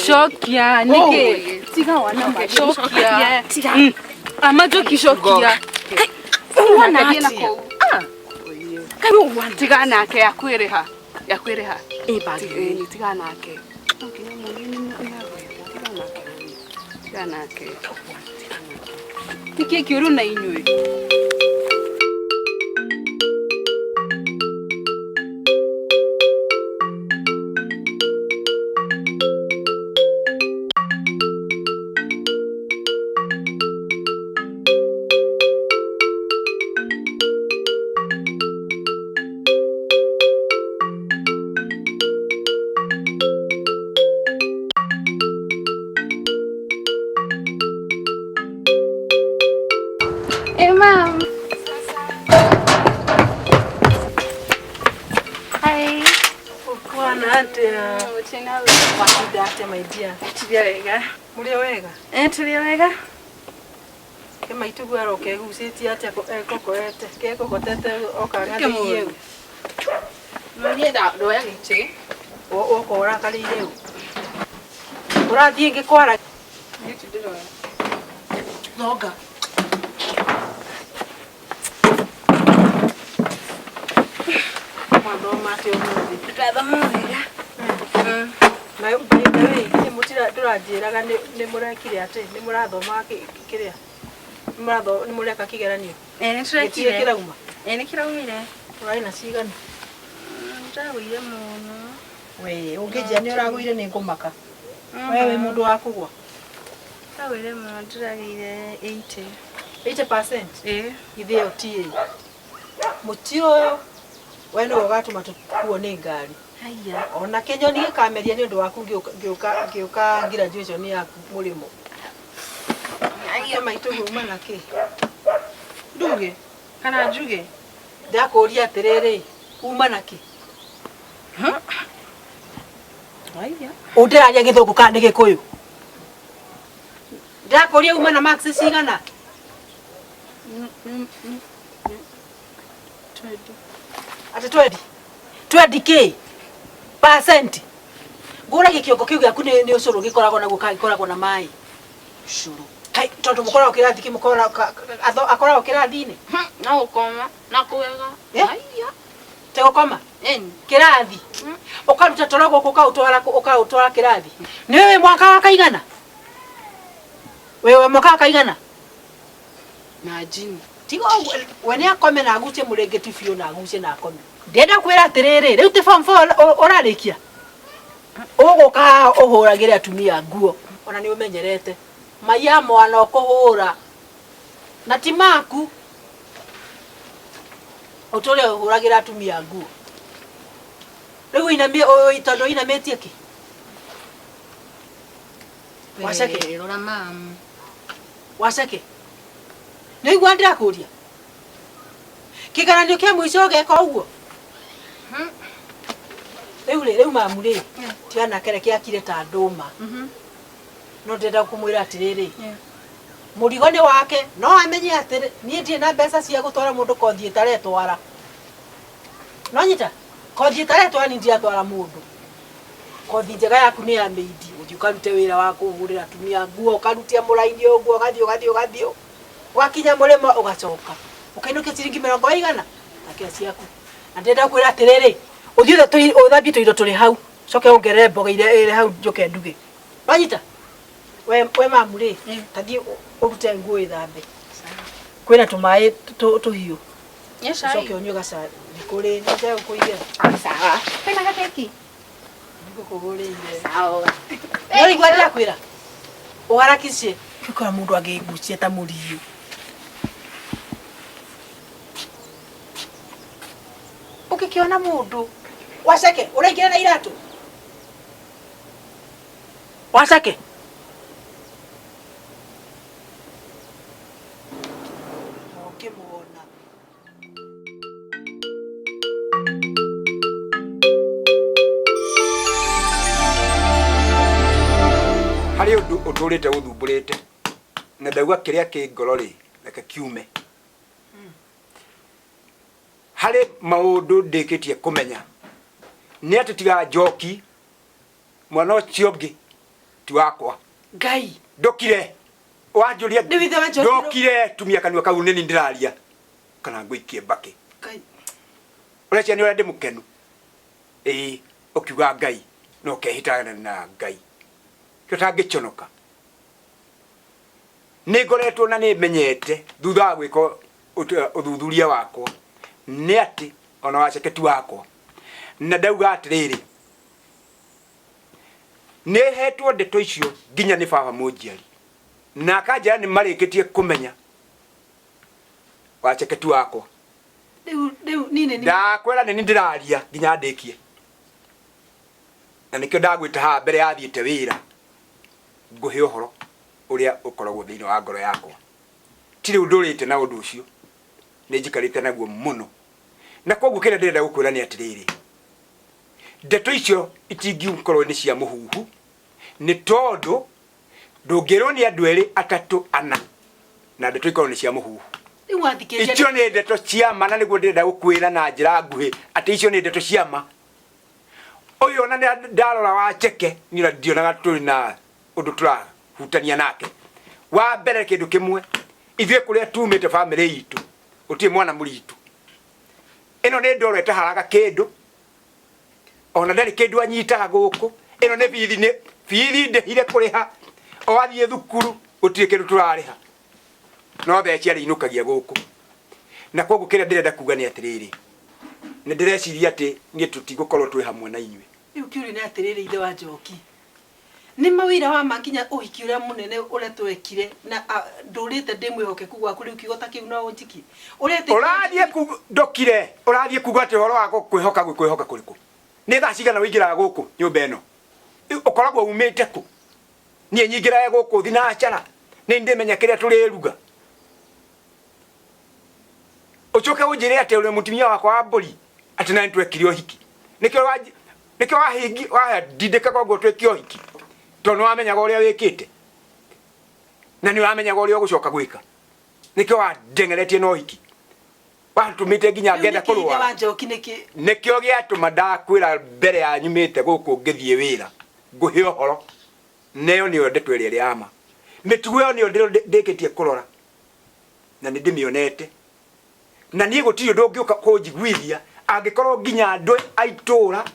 Shokia nike. Tiga wana shokia. Tiga. Amajo kishokia. Wana ati. Kama wana tiga nake yakwireha. Yakwireha. Bagi. Tiga nake. Tiga nake. Tiki kiuru na inywe. Ma'am. Hi. Kwa nate. Uchina Wakida ate my dear. Tuliwega. Muliwega? Tuliwega. Kema itugu aroke gusiti ate kokoete. Ke kokotete okari yeu. Mwenye do ya gichi. Okora kali yeu. Urathie ngikwara. Yitu ndiro. Noga. Na yo bayi mutira turajiraga ni murakire ate ni murathoma kiria ni mureka kigeranio Ni turekire kirauma ni kiraumire urai na cigana ndagwire muno we ungejia ni uragwire ni ngumaka wewe mundu wa kugwa ndagwire muno ndagwire 80% ithio tie mutiro we no gatuma tukuo ni ngari haya ona kenyoni gikameria ni undu waku ngioka graduation yaku murimo haya maitu huma nake nduge kana njuge ndakuria atiriri uma nake haya undiraria githungu kandi gikuyu ndakuria uma na max cigana ati 20k percent ngura gikiongo kiu gyaku ni ucuru gikoragwo na gukoragwo na mai ucuru hai tondu mukoragwo kirathi kimukora akoragwo kirathi-ini na ukoma na kuwega haya te gukoma kirathi ukaruta torogo ukautora kirathi ni wewe mwaka wa kaigana wewe mwaka wa kaigana na jini tigo wene akome na agucie murengeti fio na agucie na akome ndenda kwira atiriri riu te form 4 orarikia uguka uhuragire atumia nguo ona ni umenyerete maiya mwana okuhura na timaku utole uhuragira atumia nguo riu inamie itondo inametie ki wasake rora mam wasake ni igwa ndirakuria kigaranio kia mwico geka uguo riu mamuri tiana kere kia kire ta nduma no ndenda kumwira atiriri murigo ni wake no amenye atiri nie ndie na mbeca cia gutwara mundu kothi itaretwara no nyita kothi itaretwara ni ndia twara mundu kothi njega yaku ni ya meidi ukarute wira wa kugurira atumia nguo ukarutia muraini uguo gathio wakinya murimo ugacoka ukainukia ciringi 100 akia ciaku ndenda kwira atiriri uthiure uthambie tuindo turi hau coke ongerere mboga ire hau njoke nduge wanyita we mamuri tathie urute nguo ithambe kwina tumai tuhiu coke unywe gaca nikuri nje ukuige sawa kwina gateki ngukugurire sawa yori gwatira kwira uharakishe kikora mundu angigucia ta muriu ukikiona mundu wasake uraingira na iratu wasake muona hari udurite uthumburite na ndagwa kiria ki ngorori reke kiume hari maundu ndikitie kumenya ni ati tiga njoki mwana ũcio ũngĩ ti wakwa. Ngai. Ndokire wanjũria Nĩ withe wa Njoki. ndokire tumia kanua kau nĩ ndĩraria kana ngũikie mbake. Ngai. Ũreciria nĩ ũrĩa ndĩ mũkenu. Ĩĩ ũkiuga Ngai no ũkehĩtana na Ngai. Tũtangĩconoka. Nĩ ngoretwo na nĩ menyete thutha wa gwĩka ũthuthuria wakwa nĩ atĩ ona waceketu wakwa na ndauga atĩrĩrĩ nĩ hetwo ndeto icio nginya nĩ baba mũnjiari na akanjĩra nĩ marĩkĩtie kũmenya waceketu wakwa. Rĩu nini ndakwĩra nĩ ndĩraria nginya ndĩkie na nĩkĩo ndagwĩta haha mbere ya thiĩte wĩra ngũhe ũhoro ũrĩa ũkoragwo thĩinĩ wa ngoro yakwa. Tirĩ ũndũrĩte na ũndũ ũcio nĩ njikarĩte naguo mũno na koguo kĩrĩa ndĩrenda gũkwĩra nĩ atĩrĩrĩ ndeto icio itingĩkorwo nĩ cia mũhuhu nĩ tondũ ndũngĩrwo nĩ andũ erĩ atatũ ana na ndeto ikorwo nĩ cia mũhuhu. Icio nĩ ndeto cia ma na nĩguo ndĩrenda gũkwĩra na njĩra nguhĩ atĩ icio nĩ ndeto cia ma. Ũyũ ona ndarora Wacheke nĩ ndionaga tũrĩ na ũndũ tũrahutania nake. Wa mbere kĩndũ kĩmwe ithuĩ kũrĩa tumĩte bamĩrĩ itũ gũtirĩ mwana mũritũ. Ĩno nĩ ndoro ĩtaharaga kĩndũ ona ndarĩ kĩndũ anyitaga gũkũ. Ĩno nĩ bithi ndĩhire kũrĩha o athiĩ thukuru gũtirĩ kĩndũ tũrarĩha no theci arĩinũkagia gũkũ. Na koguo kĩrĩa ndĩrenda kuga nĩ atĩrĩrĩ nĩ ndĩreciria atĩ niĩ tũtigũkorwo twĩ hamwe na inyuĩ. Rĩu kiuria nĩ atĩrĩrĩ ithe wa Njoki nĩ mawĩra wa makinya ũhiki ũrĩa mũnene ũrĩa twekire na ndũrĩte ndĩ mwĩhokeku gwaku rĩu kiugo ta kĩu no ũnjiki ũrathiĩ ndokire ũrathiĩ kuga atĩ ũhoro wa kwĩhoka kũrĩkũ. Nĩ thaa cigana ũingĩraga gũkũ nyũmba ĩno ũkoragwo umĩte kũ? Niĩ nyingĩraga gũkũ thinacara nĩ ndĩmenya kĩrĩa tũrĩruga ũcoke ũnjĩre atĩ ũrĩ mũtumia wakwa wa mbũri atĩ na nĩtwekire ũhiki. Nĩkĩo wahindĩka koguo twĩke ũhiki tondũ nĩwamenyaga ũrĩa wĩkĩte na nĩwamenyaga ũrĩa ũgũcoka gwĩka. Nĩkĩo wandeng'eretie na ũhiki watũmĩte nginya ngenda kũrũa. Nĩkĩo gĩatũma ndakwĩra mbere ya nyumĩte gũkũ ngĩthiĩ wĩra ngũhe ũhoro neyo nĩyo ndeto ĩrĩa ya ma. Mĩtugo ĩyo nĩyo ndĩkĩtie kũrora na nĩ ndĩmĩonete na niĩ gũtirĩ ũndũ ũngĩũka kũnjiguithia angĩkorwo nginya andũ a itũũra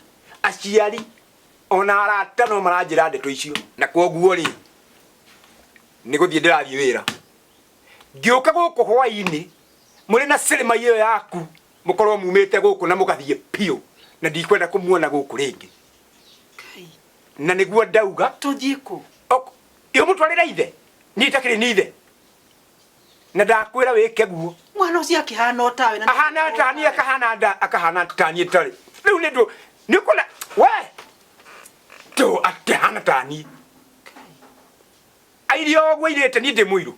aciari ona arata no maranjĩra ndeto icio. Na koguo rĩ nĩ gũthiĩ ndĩrathiĩ wĩra ngĩũka gũkũ hwaĩ-inĩ mũrĩ na cinema ĩyo yaku mũkorwo mumĩte gũkũ na mũgathiĩ piũ na ndikwenda kũmuona gũkũ rĩngĩ. Na nĩguo ndauga tũthiĩ kũ? Iyo mũtwarĩra ithe niĩ itakĩrĩ nĩ ithe na ndakwĩra wĩke guo. Mwana ũcio akĩhana o tawe na ahana tani akahana tani tarĩ rĩu nĩ ndũ nĩ ũkona we to akĩhana tani airio ũguo irĩte niĩ ndĩ mũirũ.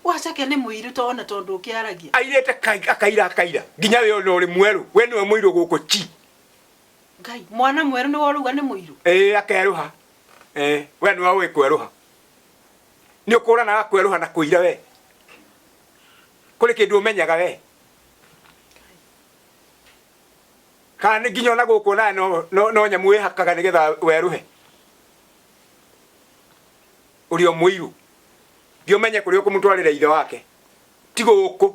Wacheke nĩ mũirũ tona tondũ ũkĩaragia airĩte akaira nginya we no ũrĩ mwerũ we nĩwe mũirũ gũkũ chi. Ngai mwana mwerũ nĩ woruga nĩ mũirũ. Akerũha we nĩwe ũĩ kwerũha. Nĩ ũkũranaga kwerũha na kũira we kũrĩ kĩndũ ũmenyaga we kana nĩ nginya ona gũkũ nawe no nyamũ wĩhakaga nĩgetha werũhe ũrĩ o mũirũ ngĩũmenye kũrĩa ũkũmũtwarĩra ithe wake ti gũkũ.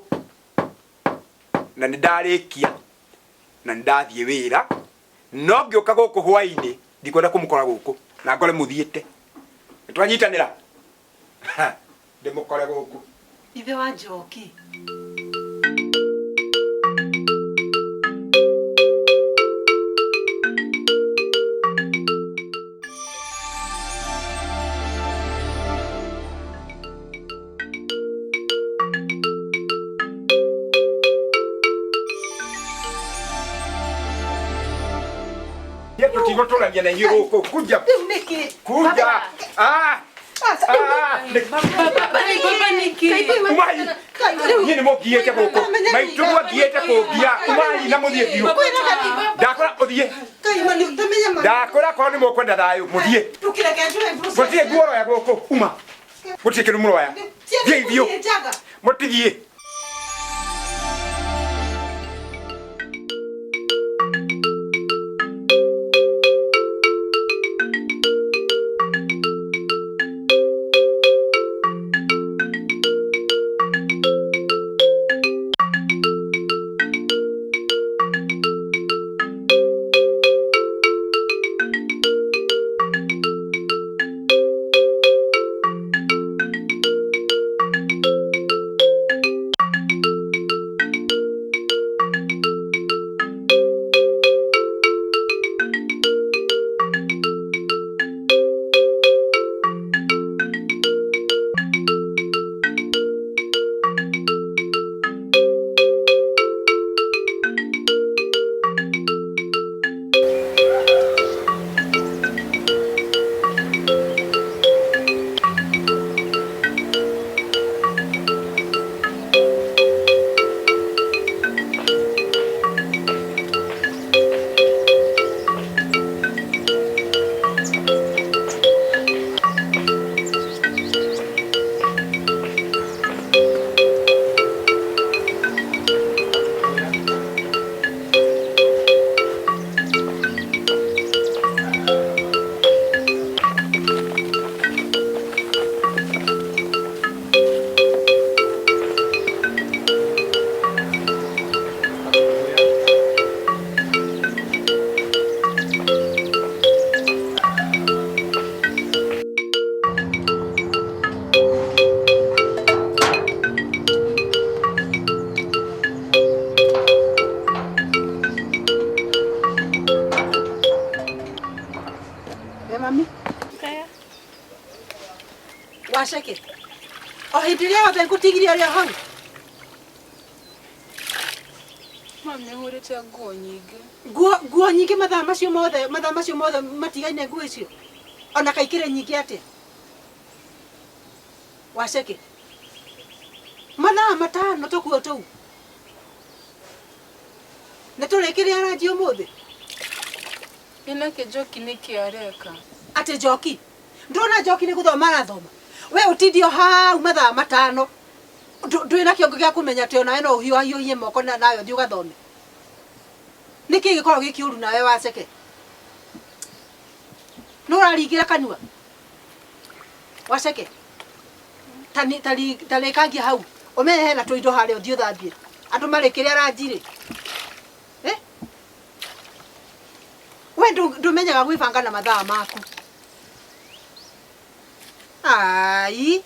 Na nĩ ndarĩkia na nĩ ndathiĩ wĩra no ngĩũka gũkũ hwaĩ-inĩ ndikwenda kũmũkora gũkũ na ngore mũthiĩte nĩtwanyitanĩra ndĩmũkore gũkũ. Ithe wa Njoki tũtigũtũrania na inyuĩ gũkũ kuja kuja. Niĩ nĩ mũngiĩte gũkũ maitũ mũngiĩte kũngia umai na mũthiĩ biũ. Ndakora ũthiĩ ndakora korwo nĩ mũkwenda thayũ mũthiĩ mũthiĩ nguoroya gũkũ uma mũthiĩ kĩndũ mũroya thiĩ biũ mũtithiĩ. mami. Kaya. Waceke. O hindi ria othe ngutigiria ria hau. Mami hurete nguo nyingi. Nguo nyingi mathaa macio mothe matigaine nguo icio. Ona kaikire nyingi atia. Waceke. Mathaa matano tukuo tou. Neturekeria rangi umuthi. Ina kijoki nikiareka. Ate joki. Ndona joki ni guthoma arathoma. We utidio hau mathaa matano. Ndwina kiongo gya kumenya te ona no hiyo moko na nayo thi ugathome. Niki gikorwo gikiuru nawe Waceke. No raringira kanua. Waceke. Tani kangia hau. Omehe na tuindo hare uthio thambie. Andu marekeria ranjire. We ndumenyaga gwibanga na mathaa maku. Ai.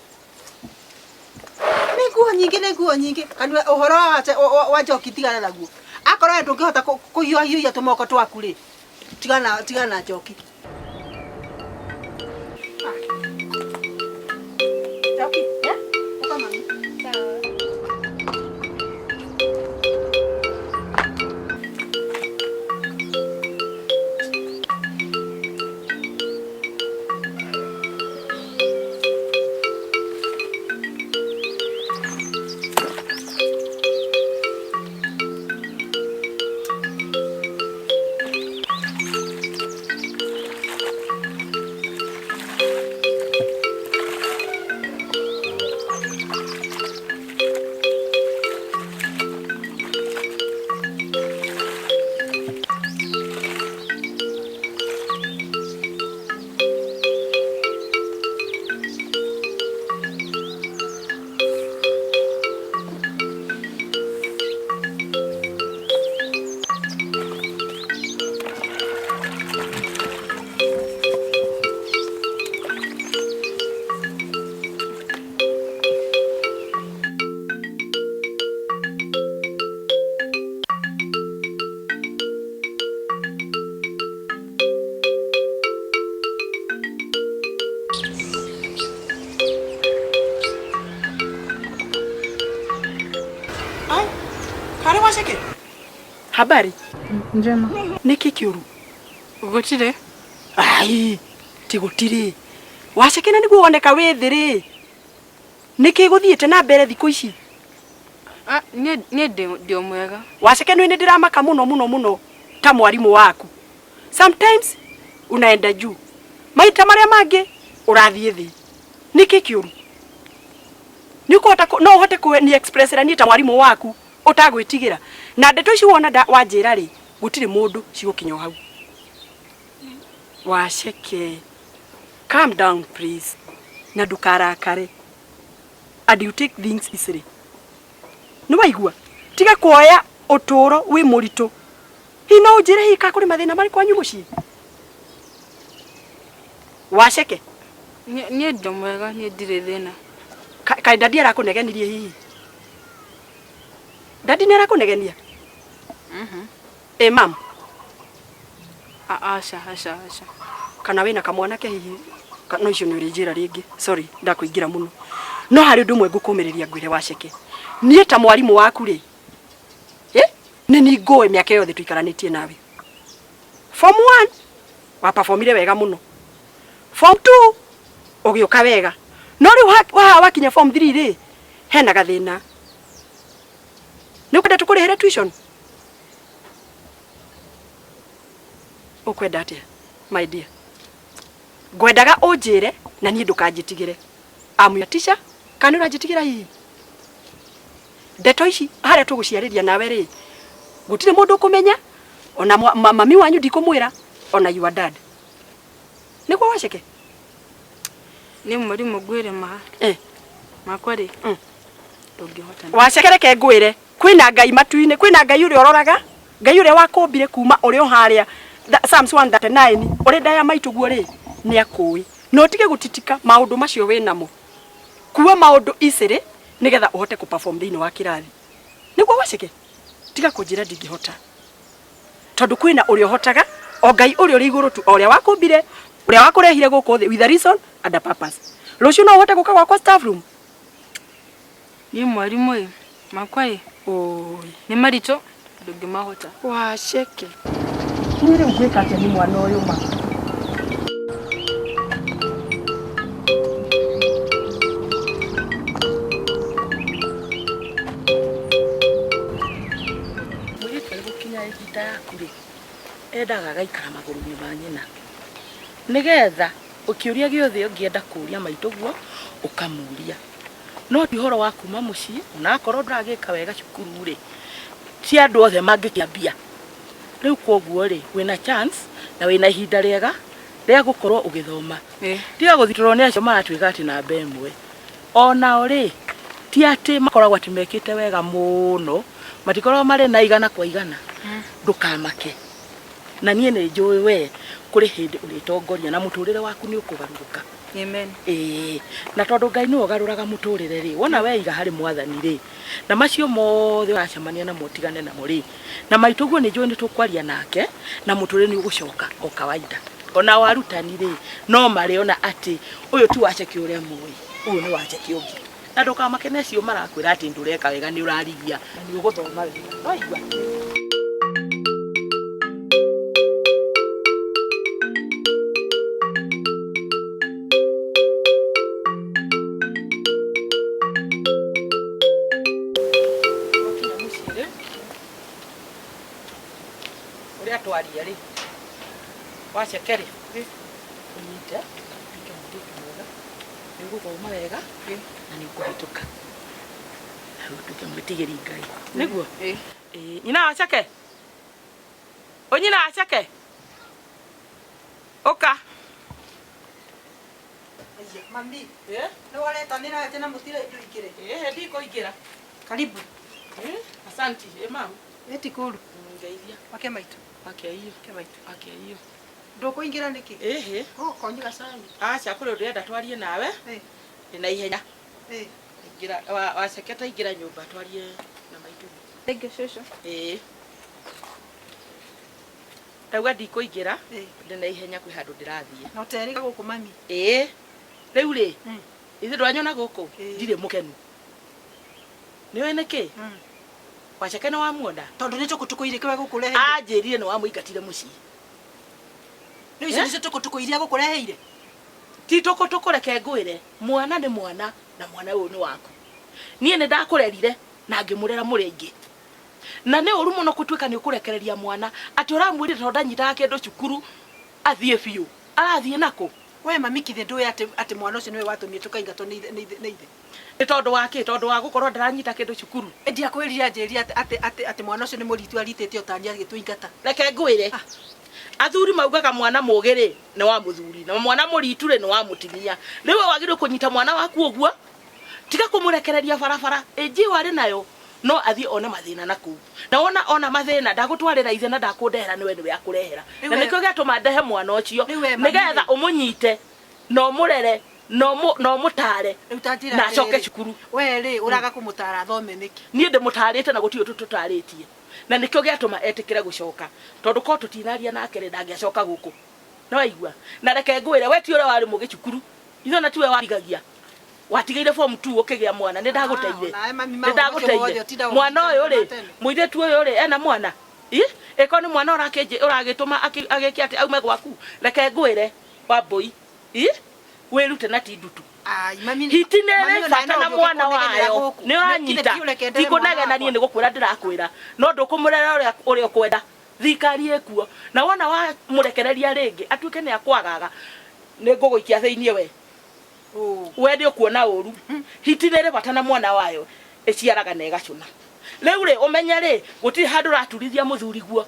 Ni nguo nyingi. Kanua uhoro wa njoki tigana naguo. Akorwo ndungihota kuhiũha tumoko twaku ri. Tigana njoki. Njoki, Toka mami. Sawa. Waceke. Habari? Njema. Niki kiuru? Gutire? Ai, tigutire. Waceke na niguo woneka withiri. Niki guthiete na mbere thiku ici? Nie ndio mwega. Waceke no ine ndiramaka muno ta mwarimu waku. Sometimes unaenda juu. Maita maria mangi urathie thi. Niki kiuru? No uhote ku ni express ra ni ta mwarimu waku utagwitigira. Na ndeto ici wona wanjira ri gutire mundu cigukinya hau. Waceke. Calm down please. Na ndukarakare. And you take things easily. Ni waigua? Tiga kuoya uturo wi murito. Hino njire hika kuri mathina mari kwanyu muci. Waceke. Nie ndio mwega, nie ndire thina. Kai dadi arakunegenirie hihi? Dadi nera kunegenia? Mam. Asha. Kana wina kamwana ke hihi? No icio ni urijira ringi. Sorry, ndakuingira muno. No hari undu mwe ngukumiriria ngwire Waceke. Nie ta mwarimu waku ri. Ni ngoe miaka yothe tuikaranitie nawe. Form 1 wa performire wega muno. Form 2 ugiuka wega. No riu wakinya form 3 ri hena gathina. Nukwenda tukurihira tuition? Ukwenda atia? My dear. Ngwendaga unjire na nie ndukanjitigire. Amu ya teacher kana uranjitigira hihi? Ndeto ici haria tuguciariria nawe ri gutire mundu kumenya ona mami wanyu ndikumwira ona your dad. Niko Waceke? Ni mwarimu gwire ma. Makwari. Ndungihota. Waceke reke ngwire kwina ngai matuine, kwina ngai uri ororaga, ngai uri wakumbire kuma uri o haria Psalms 139 uri ndaya maitu guo ri ni akui. No tige gutitika maundu macio winamo. Kuwa maundu iciri nigetha uhote ku perform thini wa kirathi. Niguo Waceke? Tiga kunjira ndingihota. Tondu kwina uri ohotaga o ngai uri iguru tu oria wakumbire Uria wakurehire guku thi with a reason and a purpose. Rucio no uhote guka gwakwa staff room. Ni mwarimu makwa Oi. ni marito ndungimahota. Waceke. Nire ugwika atia ni mwana uyu ma. Muri karibu kinya ihinda yaku ri. Endaga gaikara maguru-ini ma nyina. Nigetha ukiuria giothe ungienda kuria maituguo ukamuria. No ti horo wa kuma mucii ona korwo ndagika wega cukuru ri. Ti andu othe mangikiambia. Riu koguo ri wina chance na wina ihinda riega ria gukorwo ugithoma. Tiga guthitũrwo ni acio maratwika ati namba ĩmwe. Onao ri ti ati makoragwo ati mekite wega muno, matikoragwo mari na igana kwa igana. Ndukamake. Na niĩ nĩ njũĩ we kũrĩ hĩndĩ ũrĩtongoria na mũtũrĩre waku nĩ ũkũgarũrũka. Amen. Na tondũ Ngai nĩ ũgarũraga mũtũrĩre rĩ, wona weiga harĩ Mwathani rĩ, na macio mothe ũracemania namo tigane namo rĩ, na maitũguo nĩ njũĩ nĩ tũkwaria nake na mũtũrĩre nĩ ũgũcoka o kawaida. Ona warutani rĩ, no marĩona atĩ ũyũ ti waceke ũrĩa mũĩ, ũyũ nĩ waceke ũngĩ. Na ndũkamake na acio marakwĩra atĩ ndũreka wega nĩ ũrarigia na nĩ ũgũthoma wega. Waigua? Uria twaria ri waceke ri unyite pike mutitu mwega niguthoma wega na niguhituka tuke mwitigiri Ngai niguo nyina waceke onyina waceke oka Mami ni waretanira ati na mutira indo igire ndiko igira karibu asante mama eti kuru ngeithia wake maitu akeiyo kemaitu akeiyo ndukuingira niki konyiga sana acha kuri ndenda twarie nawe ina ihenya ingira waceketa ingira nyumba twarie na maitu Thank shosho. Tauga ndikuingira ndina ihenya kwi handu ndirathie no teriga guku mami riu ri ithe ndwanyona guku ndire mukenu niwe niki waceke no wamuona tondu ni tukutukuire kiwe gukurehe anjirire no wamuingatire mucii riu icio ni tukutukuire gukureheire ti tukureke ngwire mwana ni mwana na mwana uyu ni waku nie ni ndakurerire na ngimurera muringi na ni uru muno kutwika ni ukurekereria mwana ati uramwirira tonda nyita kindu cukuru athie biu arathie nako we mami kithe nduwe ati mwana ucio niwe watumie tukaingatwo ni ithe ni tondu wake tondu wa gukorwo ndaranyita kindu cukuru endia kwirira njeri ati mwana ucio ni muritu aritete otani agituingata reke ngwire athuri maugaga mwana mugiri ni wa muthuri na mwana muritu ri ni wa mutimia riwe wagirwe kunyita mwana waku oguo tiga kumurekereria barabara eji wari nayo no athie one mathina naku na ona mathina ndagutwarira ithe na ndakundehera niwe niwe akurehera na nikyo gatuma ndehe mwana ucio nigetha umunyite no murere no mutare na coke cukuru we ri uraga kumutara thome niki nie ndimutarite na gutio tututaritie na nikyo gatuma etikire gucoka tondu ko tutinaria nake ri ndangiacoka guku na waigua na reke ngwire we ti ure wari mugi cukuru itho na tiwe warigagia watigaire form 2 ukigia mwana ni ndaguteire mwana uyu ri muiretu uyu ri ena mwana eko ni mwana uragituma agiki ati aume gwaku reke ngwire wa boy wirute na tindutu hitinere bata na mwana wayo ni uranyita tikunage na nie ni gukwira ndirakwira no ndukumurera uria ukwenda thikari ekuo na wona wa murekereria ringi atuike ni akwagaga ni nguguikia theinie we we ndio kuona uru hitinere bata na mwana wayo eciaraga na igacuna riu ri umenya ri gutiri handu raturithia muthuri guo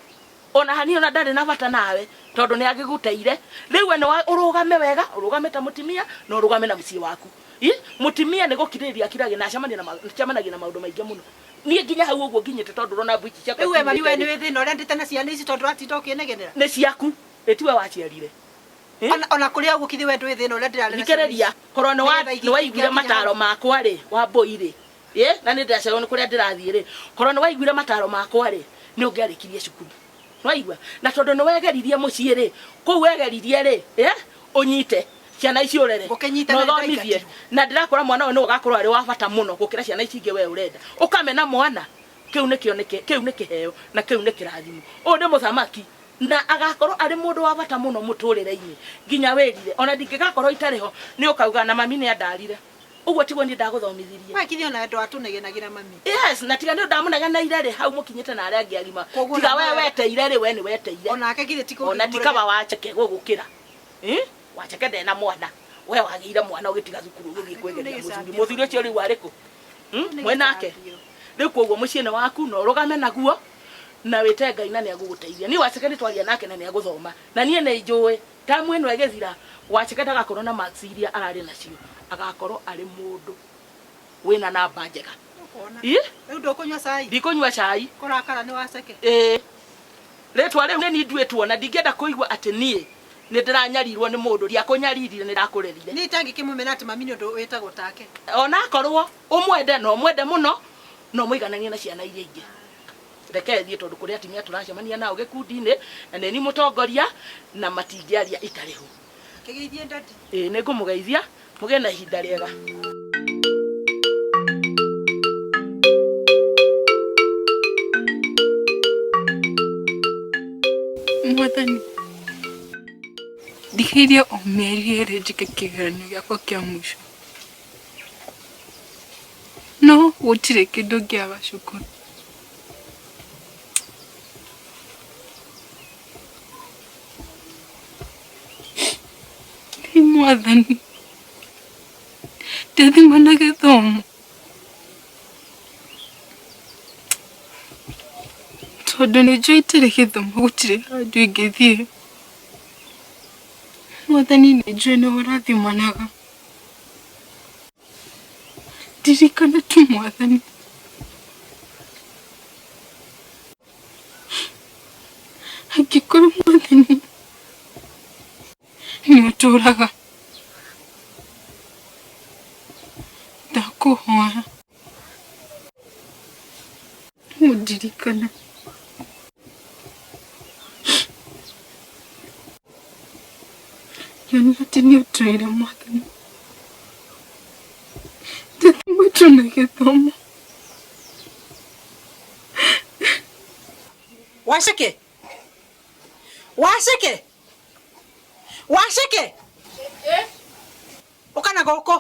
ona hani ona ndari na bata nawe tondu ni agiguteire riu ene urugame wega urugame ta mutimia no urugame na mucii waku mutimia ni gukiriria kirage na chamanagia na maundu maingi muno nie nginya hau uguo nginyite tondu rona bwiki ciakwa riu we mami we ni withina uria ndite na ciana ici tondu atindo kinegenera ni ciaku etiwe waciarire ona kuria gukithi we ndwe thina uria ndirarera thikereria korwo ni waiguire mataro makwa ri wa boy ri na ni ndacero ni kuria ndirathie ri korwo ni waiguire mataro makwa ri ni ungiarikirie cukuru waigua na tondu ni wegeririe mucii ri ku wegeririe ri unyite ciana ici urere no thomithie na ndirakora mwana uyu no gakorwo ari wa bata muno gukira ciana ici ingi we urenda ukamena mwana kiu ni kioneke kiu ni kiheo na kiu ni kirathimo uyu ni muthamaki na agakorwo ari mundu wa bata muno muturire-ini nginya werire ona ndingigakorwo itariho ni ukauga na mami ni andarire uguo tiguo ni ndaguthomithirie wakithio na ndo atunegenagira mami yes na tiga ni ndamunegenaire ri hau mukinyite na aria angiagima tiga we weteire ri we ni weteire ona akegire tiko ona tikaba wacheke gugukira wacheke ndena mwana we wagire mwana ugitiga thukuru ugi kwegeria muthuri ucio ri wariku mwenake riku uguo muciene waku no rugame naguo na wite Ngai na ni aguguteithia ni wacheke ni twaria nake na ni aguthoma na nie ni njue tamu eno egethira wacheke ndagakorwo na marks iria arari nacio agakorwo ari mundu wina namba njega riu ndukunywa cai ndikunywa cai kurakara ni wacheke retwa riu ni nduetwo na ndingenda kuigwa ati nie ni ndiranyarirwo ni mundu ria kunyaririre ni rakurerire ni tangi kimumena ati mami ni ndu wetagwo take ona akorwo umwende no mwende muno no muigananie na ciana iria ingi reke thie tondu kuri atimia turacemania nao gikundi-ini na ni mutongoria na matingiaria itarihu kigeithie ndati ni ngumugeithia muge na ihinda riega Mwathani ndikhiria o mĩeri ĩrĩ njĩke kĩgeranio gĩakwa kĩa mũico no gũtirĩ kĩndũ ngĩaga cukuru Mwathani ndathima na gĩthomo tondũ nĩnjũĩ itarĩ gĩthomo gũtirĩ handũ ingĩthiĩ Mwathani nĩnjũĩ nĩ ũrathimanaga ndirikana tu Mwathani angĩkorwo Mwathani nĩ ũtũũraga ndakũhoya ũndirikane nyonia atĩ nĩ ũtũire Mwathani ndathima tu na gĩthomo wacheke wacheke wacheke ukana goko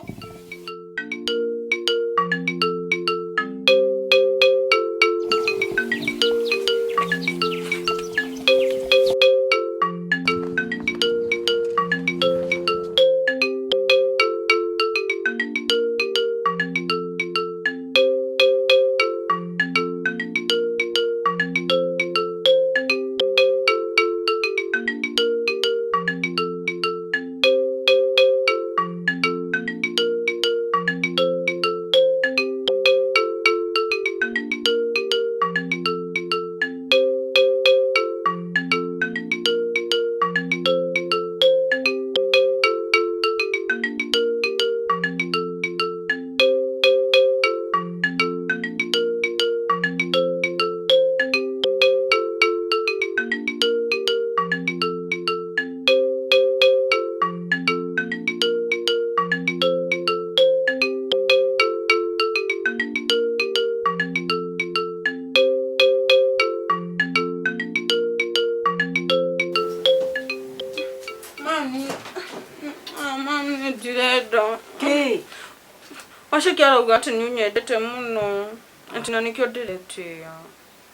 Wacheke arauga ati ni unyendete muno ati na nikio ndiretia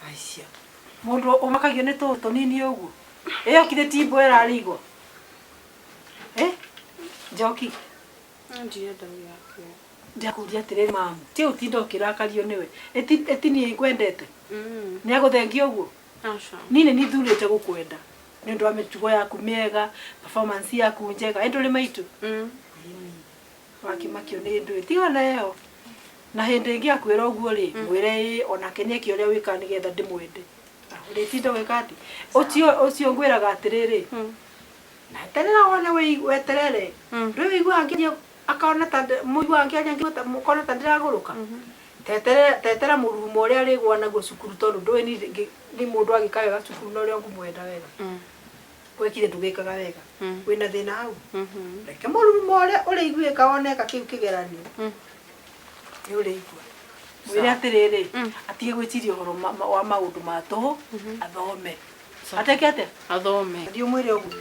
aicia mundu umakagio ni toto nini uguo iyo kire timbo erarigwo Njoki ndienda yake ndakuria atire mamu ti utindo ukirakario niwe eti ni ngwendete ni aguthengia uguo aca nini ni thurite gukwenda ni ndu amitugo yaku miega performance yaku njega endo ri maitu wakimakio ni ndu tiga nayo na hindi ingi akwira uguo ri mwire ona kenya ki uria wika ni getha ndimwende uri tindo wikati ucio ngwiraga atiriri na terera wona weterere ndu wigua anginya akaona ta muigua anginya ngita mukona ta ndiraguruka tetera murumo uria rigwa naguo cukuru tondu ndu ni mundu agikawega cukuru no ria ngumwenda wega twekire ndugikaga wega wina thina hau reke murumo ule iguika oneka kiu kigeranio ni ule igua mwire atiriri atige gwiciria horo wa maundu ma toho athome ateke ate athome ndio mwire ugu